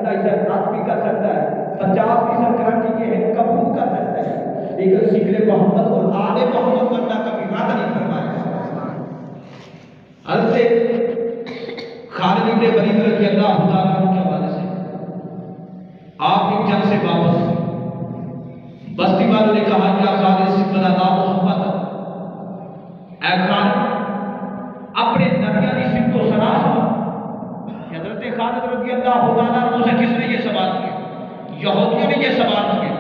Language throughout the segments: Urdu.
بندہ اسے رد بھی کر سکتا ہے، 50% گارنٹی یہ ہے قبول کر سکتا ہے، لیکن ذکر محمد اور آل محمد بندہ کبھی رد نہیں فرمایا۔ حضرت خالد بن ولید رضی اللہ تعالیٰ عنہ کے حوالے سے آپ ایک جنگ سے واپس بستی والوں نے کہا یا خالد سبحان اللہ محمد، اے خالد اپنے نبیوں کی صفت و ثنا سنا۔ حضرت خالد رضی اللہ تعالیٰ عنہ سے کس نے یہ سوال کیا؟ یہودیوں نے یہ سوال کیا۔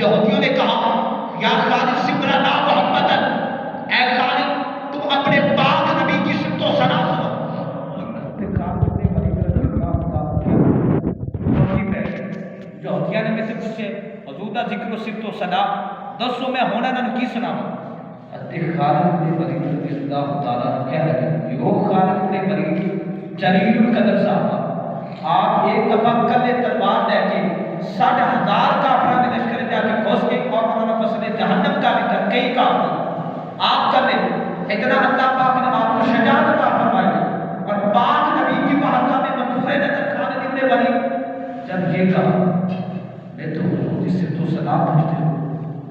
یہودیوں نے کہا یا خالد سبحان اللہ محمد، اے خالد تم اپنے پاک نبی کی صفت و ثنا سنا۔ یہودیوں نے مجھ سے پوچھے حضور دا ذکر و صفت و ثنا دسو میں ہونا نہ کی سناواں؟ حضرت خالد بن ولید رضی اللہ تعالیٰ عنہ کہہ رہے ہیں وہ خالد بن ولید جلیل القدر صاحب، آپ ایک دفعہ کلے تلوار لے کے 60,000 کافروں کے لشکر جا کے گھس کے اور انہوں نے فصل جہنم کا بھی تھا کئی کافر آپ کر لیں اتنا اللہ پاک نے آپ کو شجاعت عطا فرمائی اور پاک نبی کی بارگاہ میں منظور نظر خالد بن ولید جب یہ کہا میں تو حضور کی صفت و ثنا پوچھتے ہوں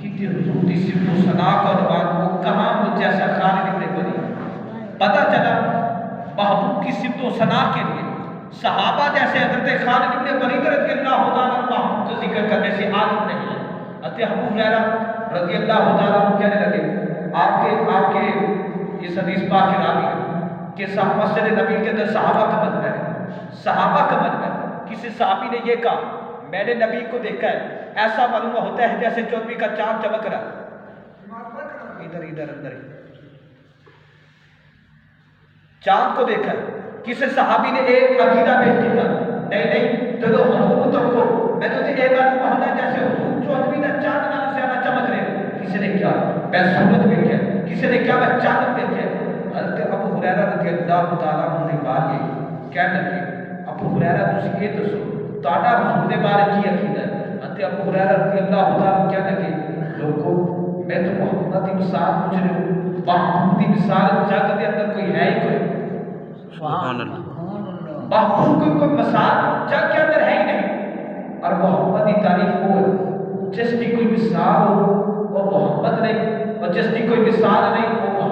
کہ حضور کی صفت و ثنا کا عنوان وہ کہاں مجھ جیسا خالد بن ولید پتہ چلا محبوب کی صفت و ثنا کے لیے صحابہ جیسے حضرت خالد بن ولید رضی اللہ تعالیٰ عنہ محبوب کا ذکر کرنے سے عادت نہیں ہے۔ حضرت ابو ہریرہ رضی اللہ تعالیٰ عنہ کہنے لگے آپ کے اس حدیث پاک کے راوی ہیں کہ مسجد نبی کے اندر صحابہ کا مجمع ہے، صحابہ کا مجمع ہے۔ کسی صحابی نے یہ کہا میں نے نبی کو دیکھا ہے ایسا معلوم ہوتا ہے جیسے 24 کا چاند چمک رہا ہے، ادھر اندر چاند کو دیکھا ہے۔ کسی صحابی نے ایک عقیدہ پیش کیا نہیں چلو حضور تم کو میں تو یہ معلوم ہوتا ہے جیسے حضور 24 کا چاند نہ زیادہ چمک رہے۔ کسی نے کیا میں سورج دیکھا، کسی نے کیا میں چاند دیکھا۔ حضرت ابو ہریرہ رضی اللہ تعالیٰ عنہ نے بات یہ کہنے لگے ابو ہریرہ تسی یہ دسو تہاڈا حضور دے بارے کی عقیدہ ہے؟ حضرت ابو ہریرہ رضی اللہ تعالیٰ عنہ کہنے لگے لوگوں میں تو محمد کی مثال پوچھ رہا ہوں، محمود کی مثال جگ دے اندر کوئی ہے ہی کوئی؟ سبحان اللہ، محمود کی کوئی مثال جگ کے اندر ہے ہی نہیں، اور محمد کی تعریف وہ ہے جس کی کوئی مثال ہو اور محمد نہیں، اور جس کی کوئی مثال نہیں وہ